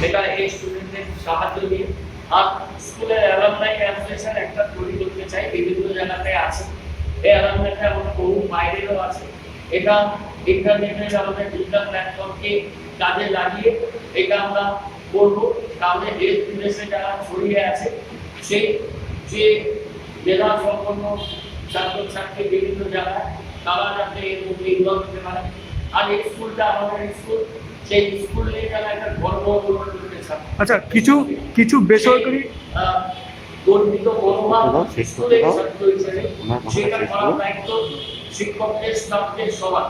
এটা এই স্টুডেন্টদের সাহায্য নিয়ে। আর স্কুলের অ্যালামনাই অ্যাসোসিয়েশন একটা তৈরি করতে চাই, বিভিন্ন জায়গাতে আছে। এই অ্যালামনাইটা আমাদের বহু বাইরেও আছে। এটা ইন্টারনেটের আমাদের ডিজিটাল প্ল্যাটফর্মকে কাজে লাগিয়ে এটা আমরা করবো। তাহলে দেশ বিদেশে যারা ছড়িয়ে আছে সেই যে মেধা সম্পন্ন ছাত্রছাত্রী বিভিন্ন জায়গায় তারা যাতে এর মধ্যে ইনভলভ হতে পারে। আর এই স্কুলটা আমাদের স্কুল, সেই স্কুল নিয়ে যারা একটা গর্ব অনুভব করতে চায়। আচ্ছা, কিছু কিছু বেসরকারি গর্বিত মনোভাব স্কুলের ছাত্র হিসেবে সেটা করার দায়িত্ব শিক্ষকদের, স্টাফদের সবার।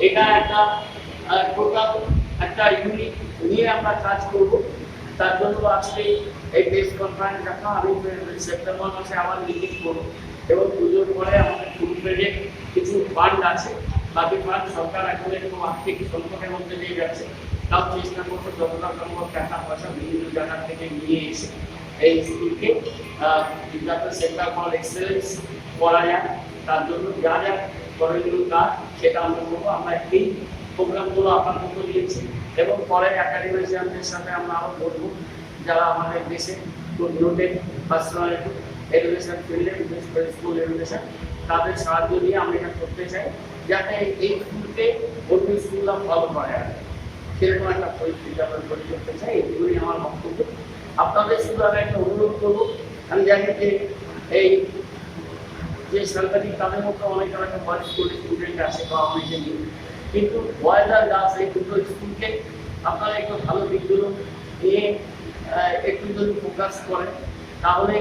এটা একটা টোটাল একটা ইউনিট নিয়ে আমরা কাজ করব। তার জন্য আজকে এই প্রেস কনফারেন্স রাখা। আমি সেপ্টেম্বর মাসে আবার মিটিং করবো এবং পুজোর পরে আমাদের ফুল পেজে কিছু ফান্ড আছে, বাকি ফান্ড সরকার এখন এরকম আর্থিক সংকটের মধ্যে দিয়ে যাচ্ছে। তাও চেষ্টা করবো যতটা সম্ভব টাকা পয়সা বিভিন্ন জায়গা থেকে নিয়ে এসে এই স্কুলকে যাতে সেন্টার ফর এক্সেলেন্স করা যায়। তার জন্য যা যা করণীয় কাজ সেটা আমরা করবো। আমরা এই প্রোগ্রামগুলো আপনার মতো দিয়েছি এবং পরে একাডেমিশিয়ানদের সাথে আমরা আরও বলবো যারা আমাদের দেশে নোটেড পার্সোনালিটি এডুকেশন ফিল্ডে, বিশেষ করে স্কুল এডুকেশন, তাদের সাহায্য নিয়ে আমরা এটা করতে চাই যাতে এই স্কুলকে অন্য স্কুলরা ফলো করে। সেরকম একটা পরিস্থিতি আমরা তৈরি করতে চাই। এগুলি আমার বক্তব্য। আপনাদের শুধু আমি একটা অনুরোধ করবো, আমি জানি যে এই যে সরকারি তাদের মধ্যে অনেক একটা বয়স করে স্টুডেন্ট আছে বা অনেকে নেই, কিন্তু বয়েজ আর গার্লস এই দুটো স্কুলকে আপনারা একটু ভালো দিকগুলো নিয়ে একটু যদি ফোকাস করেন তাহলে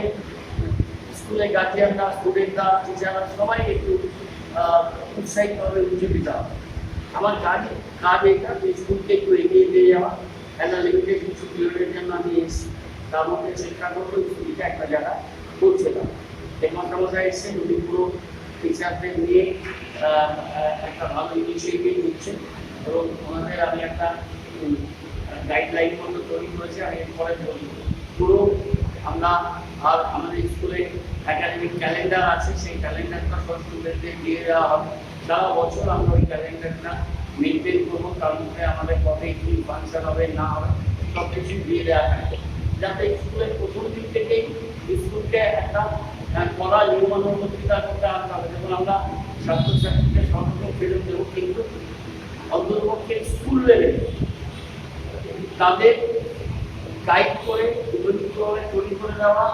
স্কুলে গার্জিয়ানরা, স্টুডেন্টরা, টিচাররা সবাই একটু উৎসাহিতভাবে উজ্জীবিত হবে। আমার কাজ এটা যে স্কুলকে একটু এগিয়ে দিয়ে যাওয়া। একটা লিমিটেড কিছু পিরিয়ডের জন্য আমি এসেছি, তার মধ্যে চেষ্টা করবো স্কুলকে একটা জায়গা পৌঁছে দেওয়া। হেডমাস্টার এসেছেন, উনি পুরো টিচারদের নিয়ে একটা ভালো ইনিশিয়েটিভ নিচ্ছেন এবং ওনাদের আমি একটা গাইডলাইন মতো তৈরি করেছি। আমি এরপরে বলবো পুরো আমরা আর আমাদের স্কুলে একাডেমিক ক্যালেন্ডার আছে, সেই ক্যালেন্ডারটা সব স্টুডেন্টদের দিয়ে দেওয়া হবে। সারা বছর আমরা ওই ক্যালেন্ডারটা মেনটেন করবো, তার মধ্যে আমাদের কবে কি ফাংশন হবে না হবে সব কিছু দিয়ে দেওয়া থাকবে, যাতে স্কুলের প্রথম দিক থেকেই স্কুলকে একটা কড়া নিয়মানুবর্তিতা করতে আনতে হবে। যেমন আমরা ছাত্রছাত্রীদের সর্বোচ্চ ফ্রিডম দেবো, কিন্তু অন্তর্পক্ষে স্কুল লেভেলে তাদের গাইড করে তৈরি করে দেওয়া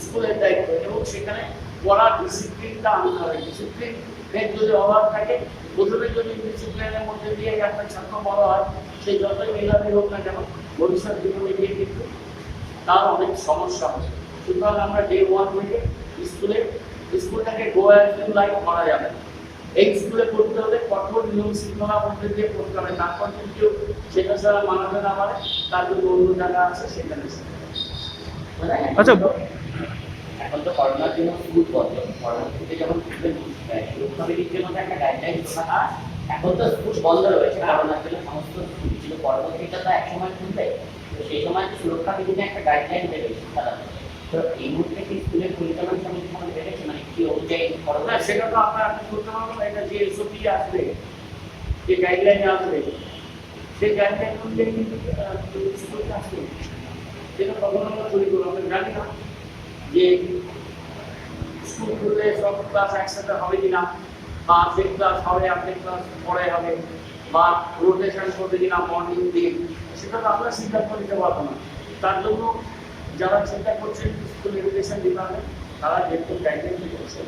স্কুলের দায়িত্ব এবং সেখানে পড়ার ডিসিপ্লিনটা আনতে হবে। ডিসিপ্লিনের যদি অভাব থাকে, প্রথমে যদি ডিসিপ্লিনের মধ্যে দিয়ে একটা ছাত্র বড় হয়, সে যতই মেধাবী হোক না কেন ভবিষ্যৎ জীবনে গিয়ে কিন্তু তার অনেক সমস্যা হবে। সুতরাং আমরা ডে ওয়ান থেকে স্কুলটাকে গো অ্যাজ ইউ লাইক করা যাবে। এই স্কুলে পড়তে হলে কঠোর নিয়ম শৃঙ্খলার মধ্যে দিয়ে পড়তে হবে। তারপর কিন্তু সেটা ছাড়া মানাতে না পারে, তার জন্য অন্য জায়গা আছে সেখানে। আচ্ছা, এখন তো করোনার জন্য স্কুল বন্ধ, করোনা থেকে যখন কমিটির জন্য একটা গাইডলাইন থাকা, এখন তো স্কুল বন্ধ রয়েছে করোনার জন্য সমস্ত স্কুল ছিল। পরবর্তীটা তো একসময় খুলবে, তো সেই সময় সুরক্ষা বিধিনে একটা গাইডলাইন দেবে শিক্ষাদান। তো এই মুহূর্তে কি স্কুলের পরিচালনা সমিতি কোনো বেড়েছে, মানে কি অনুযায়ী করোনা? সেটা তো আপনার করতে পারবো না। এটা যে এসওপি আসবে, যে গাইডলাইন আসবে, সেই গাইডলাইন অনুযায়ী কিন্তু স্কুলটা আসবে। যেটা কখনো আমরা তৈরি করবো, আমরা জানি না যে স্কুল খুললে সব ক্লাস একসাথে হবে কিনা, বা অর্ধেক ক্লাস হবে, অর্ধেক ক্লাস পরে হবে, বা রোটেশন করবে কিনা মর্নিং দিন, সেটা তো আমরা সিদ্ধান্ত নিতে পারবো না। তার জন্য যারা চিন্তা করছেন স্কুল এডুকেশন ডিপার্টমেন্ট, তারা যেরকম গাইডলাইন করছে।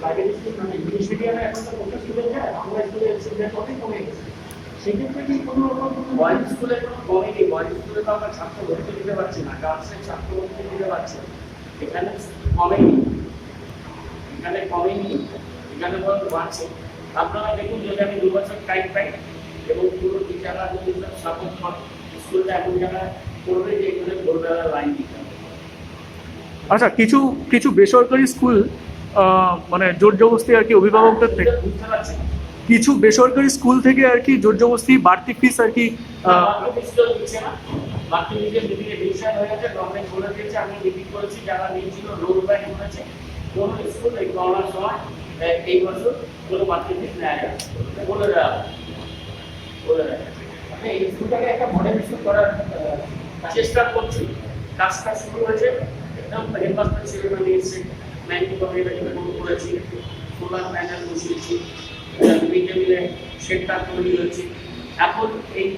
প্রাইভেট স্কুল মানে ইংলিশ মিডিয়ামে এখন তো কোথাও স্টুডেন্ট যায়, বাংলা স্কুলের স্টুডেন্ট অনেক কমে গেছে। সেক্ষেত্রে কি কোনো রকম বয়েজ স্কুলে কোনো কমেনি? বয়েজ স্কুলে তো আমরা ছাত্র ভর্তি দিতে পারছি না, গার্লসের ছাত্র ভর্তি দিতে পারছি না। এখানে কমেনি, এখানে বরং বাড়ছে। আপনারা দেখুন, যদি আমি 2 বছর টাইম পাই এবং পুরো টিচাররা যদি সাপোর্ট করে, স্কুলটা এমন জায়গায় করবে যে এখানে ভোরবেলা লাইন দিতে হবে। আচ্ছা, কিছু কিছু বেসরকারি স্কুল মানে জোর জবরদস্তি আর কি অভিভাবকদের থেকে, বুঝতে পারছি না, কিছু বেসরকারি স্কুল থেকে আর কি জোর জবরদস্তি বাড়তি ফিস আর কি বাকি নিজের মিটিংয়ে ডিসিশন হয়ে গেছে, গভর্নমেন্ট বলে দিয়েছে। আমি মিটিং করেছি, যারা নিয়েছিল রোল ব্যাক করেছে, কোনো স্কুল এই করোনার সময় এই বছর কোনো বাড়তি ফিস নেওয়া যাবে বলে দেওয়া। এই স্কুলটাকে একটা মডেল স্কুল করার চেষ্টা করছি। কাজটা শুরু হয়েছে, একদম হেডমাস্টার ছেলেরা নিয়েছে, 90 কমিটি করেছি, সোলার প্যানেল বসিয়েছি, মিড ডে মিলে শেডটা তৈরি হয়েছে। এখন এই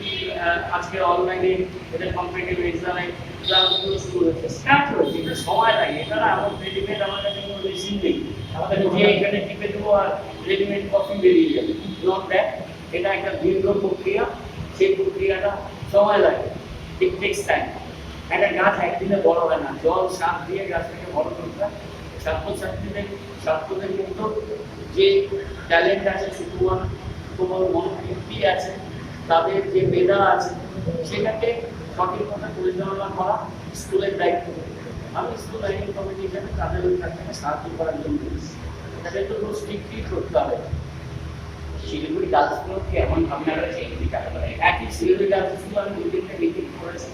আজকে অনলাইনে এদের কম্পিটিটিভ এক্সামে ক্লাসগুলো শুরু হয়েছে, স্টার্ট হয়েছে। এটা সময় লাগে, এটা না আমার রেডিমেড আমার কাছে কোনো মেশিন নেই, আমাদের যে এখানে টিপে দেবো আর রেডিমেড কপি বেরিয়ে যাবে, নট দ্যাট। এটা একটা দীর্ঘ প্রক্রিয়া, সেই প্রক্রিয়াটা সময় লাগে, ইট টেকস টাইম। একটা গাছ একদিনে বড় হয় না, জল সার দিয়ে গাছটাকে বড় করতে হয়। ছাত্রদের কিন্তু যে ট্যালেন্ট আছে, শুধুমাত্র তোমার মনোবৃত্তি আছে, তাদের যে মেধা আছে, সেটাকে সঠিকভাবে পরিচালনা করা স্কুলের দায়িত্ব। আমি স্কুল লাইনিং কমিটি হিসেবে তাদের ওই কাজটাকে সাহায্য করার জন্য তাদের তো স্ট্রিক্টলি করতে হবে। শিলিগুড়ি গার্লস স্কুলকে এমন আপনারা চেঞ্জ কাটা করে একই শিলিগুড়ি গার্লস স্কুল আমি দুদিনটা মিটিং করেছি।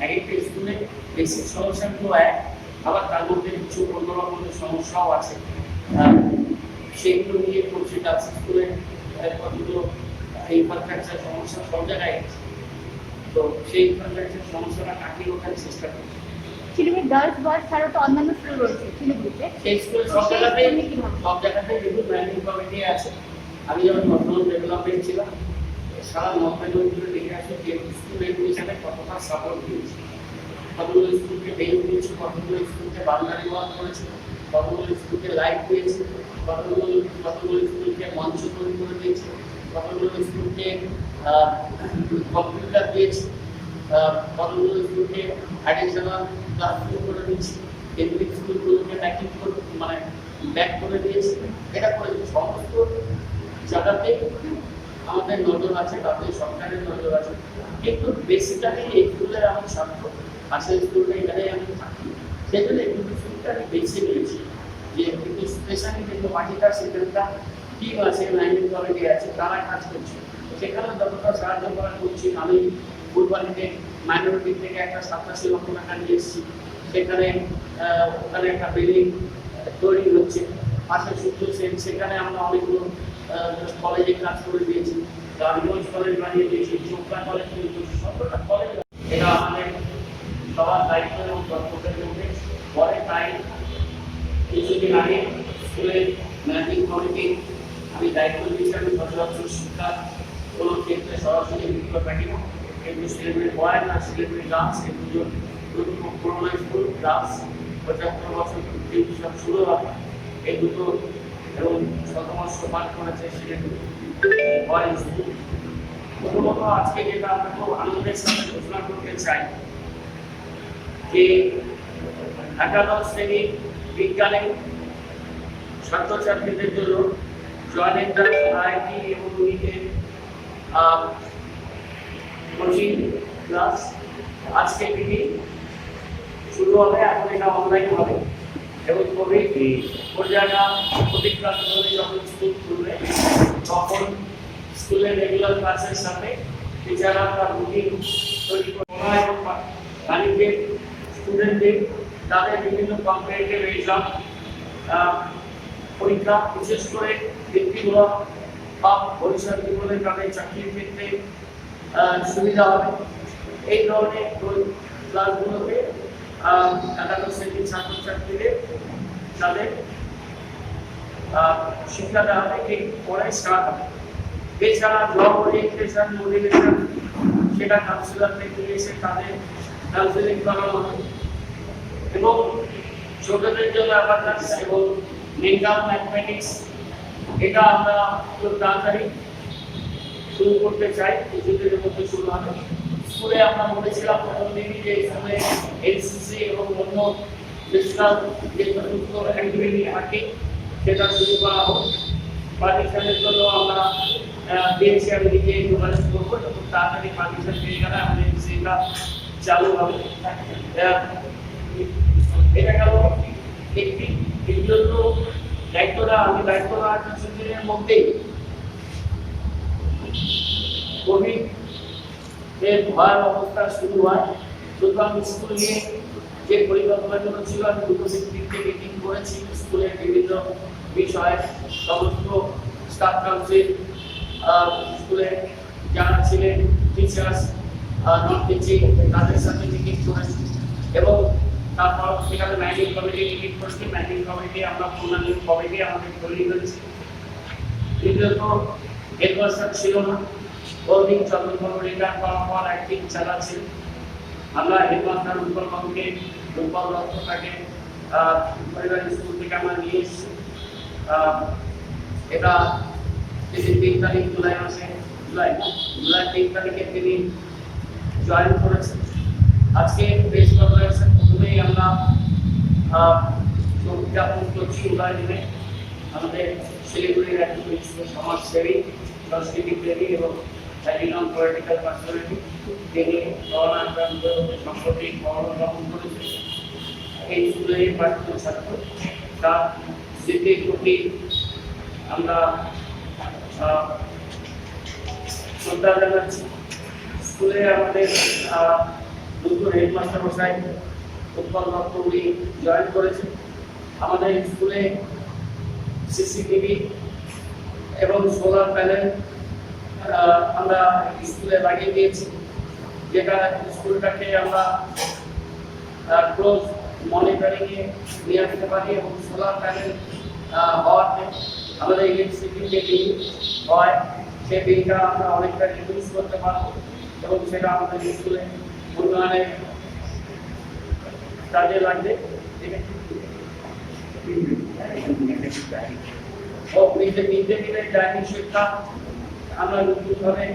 এক একটা স্কুলে বেসিক সমস্যাগুলো এক, আবার তার মধ্যে কিছু অন্যরকম সমস্যাও আছে, সেগুলো নিয়ে করছি। গার্লস স্কুলে কতগুলো ইনফ্রাস্ট্রাকচার সমস্যা সব জায়গায় আছে, তো সেই ইনফ্রাস্ট্রাকচার সমস্যাটা কাটিয়ে ওঠার চেষ্টা করছি। শিলিগুড়ি গার্লস বয়েজ ছাড়াও তো অন্যান্য স্কুল রয়েছে শিলিগুড়িতে, সেই স্কুলে সব জায়গাতেই যেহেতু ম্যানেজিং কমিটি আছে। আমি যখন নর্থ ডেভেলপমেন্ট ছিলাম, সারা নর্থ বেঙ্গল দেখে আসি যে স্কুল এডুকেশনে কতটা সাপোর্ট দিয়েছে, কতগুলো স্কুলকে বেঞ্চ দিয়েছে, কতগুলো স্কুলকে বাংলা ওয়ার্ক করেছে, কতগুলো স্কুলকে লাইট দিয়েছে, কতগুলো স্কুলকে মঞ্চ তৈরি করে দিয়েছে, কতগুলো স্কুলকে কম্পিউটার দিয়েছে, কতগুলো স্কুলকে অ্যাডিশনাল ক্লাসরুম করে দিয়েছে, এগুলি স্কুলগুলোকে ব্যাক করে দিয়েছে। এটা করে সমস্ত জায়গাতে আমাদের নজর আছে, তাদের সরকারের নজর আছে, কিন্তু বেসিক্যালি এই স্কুলের আমার ছাত্র পাশের স্কুলটা এখানে আমি থাকি, সেজন্য এই স্কুলটা আমি বেছে নিয়েছি যে কিন্তু স্পেশালি কিন্তু বাকিটা সেখানটা টিম আছে, লাইনিং কমিটি আছে, তারা কাজ করছে, সেখানে যতটা সাহায্য করা করছি। আমি ফুলবাড়িতে মাইনরিটি থেকে একটা 87 লক্ষ টাকা নিয়ে এসেছি, সেখানে ওখানে একটা বিল্ডিং তৈরি হচ্ছে, পাশে সূর্য সেন, সেখানে আমরা অনেকগুলো কলেজে কাজ করে দিয়েছি, গার্লস কলেজ বানিয়ে দিয়েছি, চোপড়া কলেজ তৈরি করছি, সবটা কলেজ। এটা আমাদের সবার দায়িত্ব এবং কর্তব্যের মধ্যে পরে। তাই কিছুদিন আগে স্কুলের ম্যানেজিং কমিটি আমি দায়িত্ব হিসাবে সচরাচর শিক্ষা কোনো ক্ষেত্রে সরাসরি বিক্রয় পাঠি না, কিন্তু শিলিগুড়ি বয়েজ আর শিলিগুড়ি গার্লস এই দুজন পুরোনো স্কুল গার্লস 75 বছর সব শুরু হয়, এই দুটো এবং শতবর্ষ পাঠ করেছে শিলিগুড়ি বয়েজ স্কুল। প্রথমত আজকে যেটা আমরা খুব আনন্দের সাথে ঘোষণা করতে চাই যে একাদশ শ্রেণী বিজ্ঞানে ছাত্রছাত্রীদের জন্য জয়েন্ট এন্ট্রান্স আইআইটি এবং ইউনিটের কোচিং ক্লাস আজকে থেকে শুরু হবে। এখন এটা অনলাইন হবে এবং কোভিড পর্যায়টা প্রতিক্রিয়া করে যখন স্কুল খুলবে তখন স্কুলের রেগুলার ক্লাসের সাথে টিচাররা তার রুটিন তৈরি করে এবং বাণিজ্যের স্টুডেন্টদের তাদের বিভিন্ন কম্পিটিটিভ এক্সাম পরীক্ষা, বিশেষ করে ব্যক্তিমূলক বা ভবিষ্যৎ জীবনে তাদের চাকরির ক্ষেত্রে সুবিধা হবে। এই ধরনের ক্লাসগুলোতে একাদশ শ্রেণীর ছাত্রছাত্রীদের তাদের শিক্ষা দেওয়া হবে, এই পরে স্টার্ট হবে। এছাড়া জব ওরিয়েন্টেশন মোটিভেশন সেটা কাউন্সিলর থেকে এসে তাদের কাউন্সিলিং করানো হবে এবং ছোটদের জন্য অ্যাওয়ারনেস এবং মেন্টাল ম্যাথমেটিক্স এটা আমরা খুব তাড়াতাড়ি শুরু করতে চাই, কিছুদিনের মধ্যে শুরু হবে। স্কুলে আমরা বলেছিলাম প্রথম দিনই যে স্কুলে এনসিসি এবং অন্য ফিজিক্যাল যে সমস্ত অ্যাক্টিভিটি থাকে সেটা শুরু করা হোক। পাকিস্তানের জন্য আমরা দিয়েছি, আমি নিজে যোগাযোগ করবো, যখন তাড়াতাড়ি পাকিস্তান পেয়ে গেলে আমাদের সেটা চালু হবে। এটা গেল একটি, এই জন্য আমি দায়িত্ব নেওয়ার কিছুদিনের মধ্যেই কোভিড এর ভয়াবহ অবস্থা শুরু হয়। সুতরাং স্কুল নিয়ে যে পরিকল্পনাগুলো ছিল আমি দুটো ভিত্তিতে মিটিং করেছি, স্কুলের বিভিন্ন বিষয়ে সমস্ত স্টাফ কাউন্সিল, স্কুলের যারা ছিলেন টিচার্স নন টিচিং তাদের সাথে মিটিং করেছি এবং তারপর সেখানে ম্যানেজিং কমিটি মিটিং করেছি। ম্যানেজিং কমিটি আমরা পূর্ণাঙ্গ কমিটি আমাদের তৈরি করেছি। দ্বিতীয়ত হেডমাস্টার ছিল না, গৌরী চন্দ্রবাবু রিটার্ন করার পর একদিন চালাচ্ছিল। আমরা হেডমাস্টার উৎপলবাবুকে রূপল দত্তটাকে পরিবার স্কুল থেকে আমরা নিয়ে এসেছি। এটা তিনি 3 তারিখ জুলাই 3 তারিখে তিনি জয়েন করেছেন। আজকে প্রেস কনফারেন্সের প্রথমেই আমরা জ্ঞাপন করছি উদয় দিনে আমাদের শিলিগুড়ির একজন বিশিষ্ট সমাজসেবী, রাজনীতিবিদ এবং রিনাউন্ড পলিটিক্যাল পার্সোনালিটি, তিনি করোনা আক্রান্ত সম্প্রতি করোনা গ্রহণ করেছেন। এই স্কুলের প্রাক্তন ছাত্র, তার স্মৃতির প্রতি আমরা শ্রদ্ধা জানাচ্ছি। স্কুলে আমাদের নতুন হেডমাস্টার মশাই উৎপল দত্ত উনি জয়েন করেছেন। আমাদের স্কুলে সিসিটিভি এবং সোলার প্যানেল আমরা স্কুলে লাগিয়ে দিয়েছি, যেটা স্কুলটাকে আমরা ক্লোজ মনিটরিংয়ে নিয়ে আসতে পারি এবং সোলার প্যানেল হওয়াতে আমাদের ইলেকট্রিসিটির যে বিল হয় সেই বিলটা আমরা অনেকটা রিডিউস করতে পারবো এবং সেটা আমাদের স্কুলে উন্নয়নে কাজে লাগবে। মিডের ডাইনিং শিক্ষা আমরা নতুনভাবে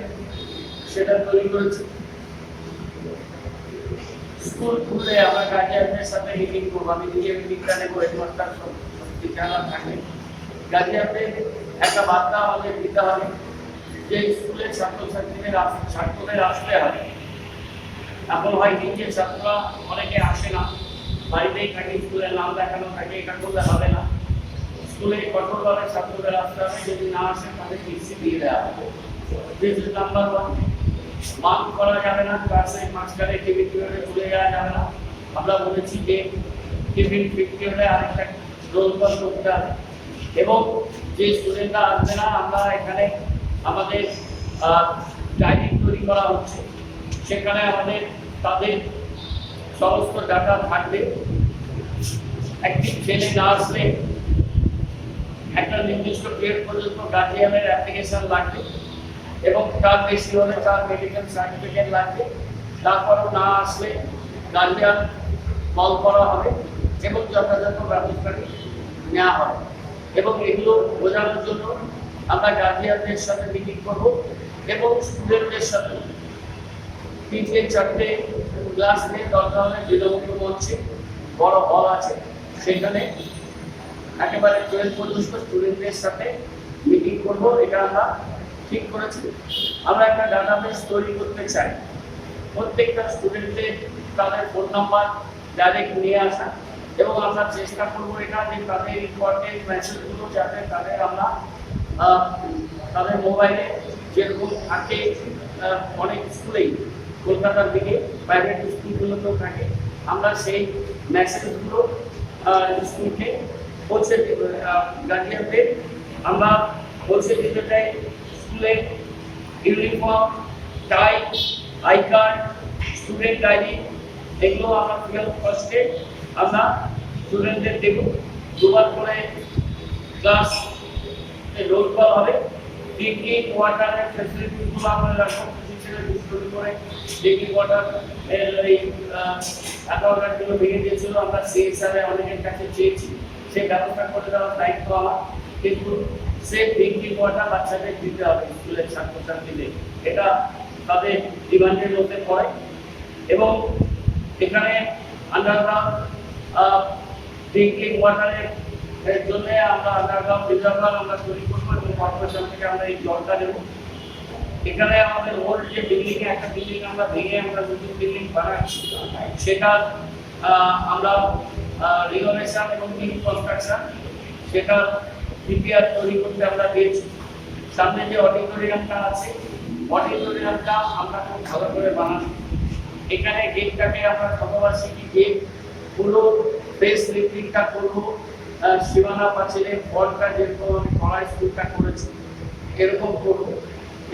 সেটা তৈরি করেছি। স্কুল খুলে আমরা গার্জিয়ানদের সাথে মিটিং করবো। আমি নিজে মিটিংটা নেবো, হেডমাস্টার টিচাররা থাকে। গার্জিয়ানদের একটা বার্তা আমাদের দিতে হবে যে স্কুলের ছাত্রছাত্রীদের আসতে হবে। এখন হয় কি যে ছাত্ররা অনেকে আসে না, বাড়িতেই থাকে, স্কুলের নাম দেখানো থাকে, এটা করলে হবে না। স্কুলে কঠোরভাবে ছাত্রদের আসতে হবে, যদি না আসে তাদের টিসি দিয়ে দেওয়া হবে। নাম্বার 1, মার্ক করা যাবে না, ক্লাসের মাঝখানে টিফিন পিরিয়ডে চলে যাওয়া যাবে না। আমরা বলেছি যে টিফিন পিরিয়ডে আরেকটা রোল কল করতে হবে এবং যে স্টুডেন্টরা আসবে না, আমরা এখানে আমাদের ডায়েরি তৈরি করা হচ্ছে, সেখানে আমাদের তাদের সমস্ত ডাটা থাকবে। একটি ছেলে না আসলে একটা নির্দিষ্ট পিরিয়ড পর্যন্ত গার্জিয়ানের অ্যাপ্লিকেশন লাগবে এবং তার বেশি হলে তার মেডিকেল সার্টিফিকেট লাগবে। তারপরও না আসলে গার্জিয়ান কল করা হবে এবং যথাযথ ব্যবস্থা নেওয়া হবে। এবং এগুলো বোঝানোর জন্য আমরা গার্জিয়ানদের সাথে মিটিং করব এবং স্টুডেন্টদের সাথে 3-4টে ক্লাস নিয়ে দরকার হলে বিলম্ব মঞ্চে বড় হল আছে, সেখানে একেবারে 12 পর্যন্ত স্টুডেন্টদের সাথে মিটিং করব। এটা আমরা ঠিক করেছি। আমরা একটা ডাটাবেস তৈরি করতে চাই, প্রত্যেকটা স্টুডেন্টদের তাদের ফোন নাম্বার ডাইরেক্ট নিয়ে আসা এবং আমরা চেষ্টা করবো এটা যে তাদের ইম্পর্টেন্ট মেসেজগুলো যাতে আমরা তাদের মোবাইলে যেরকম থাকে, অনেক স্কুলেই কলকাতার দিকে প্রাইভেট স্কুলগুলোতেও থাকে, আমরা সেই মেসেজগুলো স্কুলকে পৌঁছে গার্জিয়ানদের আমরা পৌঁছে দিতে চাই। স্কুলে uniform, tie, I card, student diary এগুলো আমরা ফ্রি অফ কস্টে আমরা স্টুডেন্টদের দেব। 2বার করে ক্লাস রোল কল হবে। ড্রিঙ্কিং ওয়াটারের ফ্যাসিলিটিগুলো আমরা রাখবো, বিশেষ করে ড্রিঙ্কিং ওয়াটার এই অ্যাকোয়াগার্ডগুলো ভেঙে দিয়েছিল, আমরা সেই হিসাবে অনেকের কাছে চেয়েছি, সেই ব্যবস্থা করে দেওয়ার দায়িত্ব আমার। কিন্তু সেফ ড্রিঙ্কিং ওয়াটার বাচ্চাদের দিতে হবে স্কুলের ছাত্রছাত্রীদের, এটা তাদের ডিমান্ডের মধ্যে পড়ে। এবং এখানে আন্ডারগ্রাউন্ড ড্রিঙ্কিং ওয়াটারের জন্য আমরা আন্ডারগ্রাউন্ড রিজার্ভার আমরা তৈরি করবো এবং কর্পোরেশন থেকে আমরা এই জলটা নেব। এখানে আমাদের ওল্ড যে বিল্ডিং একটা বিল্ডিং আমরা ভেঙে আমরা নতুন বিল্ডিং বানাচ্ছি, সেটা আমরা রিনোভেশন এবং রিকনস্ট্রাকশন সেটা ডিপিআর তৈরি করতে আমরা দিয়েছি। সামনে যে অডিটোরিয়ামটা আছে, অডিটোরিয়ামটা আমরা খুব ভালো করে বানাবো। এখানে গেটটাকে আমরা শতবার্ষিকী গেট পুরো ফেস লিফটিংটা করবো, সীমানা পাঁচিলের ফলটা যেরকম আমি কড়াই স্কুলটা করেছি এরকম করবো।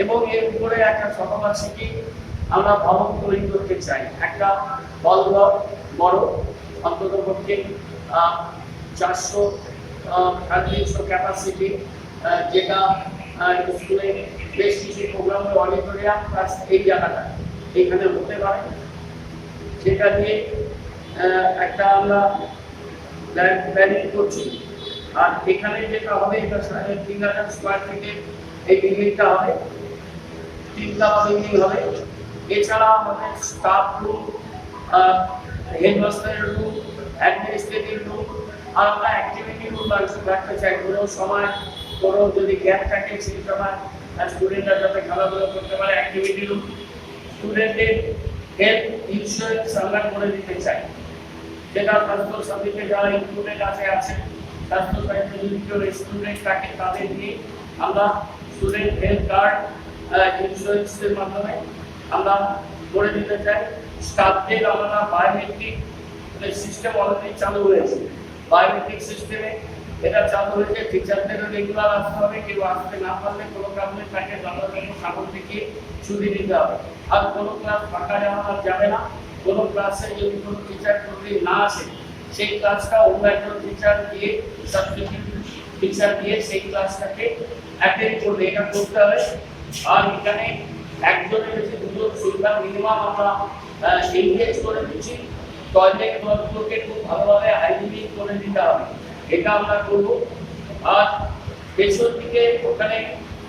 এবং এর উপরে একটা শতবার্ষিকী আমরা ভবন তৈরি করতে চাই, একটা হলঘর বড় অন্তত পক্ষে 400 ক্যাপাসিটি, যেটা স্কুলে বেশ কিছু প্রোগ্রামের অডিটোরিয়াম প্লাস এই জায়গাটা এখানে হতে পারে, সেটা নিয়ে একটা আমরা প্ল্যানিং করছি। আর এখানে যেটা হবে এটা 3000 স্কোয়ার ফিটের এই বিল্ডিংটা হবে, 3 তলা বিল্ডিং হবে। এছাড়া আমাদের স্টাফ রুম, হেডমাস্টারের রুম, অ্যাডমিনিস্ট্রেটিভ রুম, আর আমরা অ্যাক্টিভিটি রুম রাখতে চাই। কোনো সময় কোনো যদি গ্যাপ থাকে সেই সময় স্টুডেন্টরা যাতে খেলাধুলা করতে পারে, অ্যাক্টিভিটি রুম। স্টুডেন্টের হেলথ ইন্স্যুরেন্স আমরা করে দিতে চাই, যেটা স্বাস্থ্য সাথীতে যারা ইনক্লুডেড আছে স্বাস্থ্য সাথীতে যদি কেউ স্টুডেন্ট থাকে তাদের নিয়ে আমরা স্টুডেন্ট হেলথ কার্ড ইন্স্যুরেন্সের মাধ্যমে আমরা করে দিতে চাই। স্টাফদের আমরা বায়োমেট্রিক সিস্টেম অলরেডি চালু হয়েছে, বায়োমেট্রিক সিস্টেমে এটা চালু হয়েছে। টিচারদেরও রেগুলার আসতে হবে, কেউ আসতে না পারলে কোনো কারণে তাকে যথাযথ সামন থেকে ছুটি দিতে হবে। আর কোনো ক্লাস ফাঁকা যাবে না। কোনো ক্লাসে যদি কোনো টিচার প্রতিদিন না আসে, সেই ক্লাসটা অন্য একজন টিচার দিয়ে সাবস্টিটিউট টিচার দিয়ে সেই ক্লাসটাকে অ্যাটেন্ড করবে, এটা করতে হবে। আর এখানে একজনের বেশি দুজন সুবিধা মিনিমাম আমরা এনগেজ করে দিচ্ছি। টয়লেট গুলোকে খুব ভালোভাবে হাইজিনিক করে দিতে হবে, এটা আমরা করবো। আর পেছন দিকে ওখানে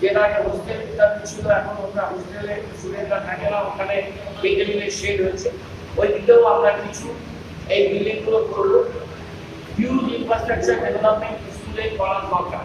যেটা হোস্টেল ছিল, এখন ওটা হোস্টেলে স্টুডেন্টরা থাকে না, ওখানে মিড ডে মিলের শেড হয়েছে, ওই দিকেও আমরা কিছু এই বিল্ডিং গুলো করবো। হিউজ ইনফ্রাস্ট্রাকচার ডেভেলপমেন্ট স্কুলে করার দরকার।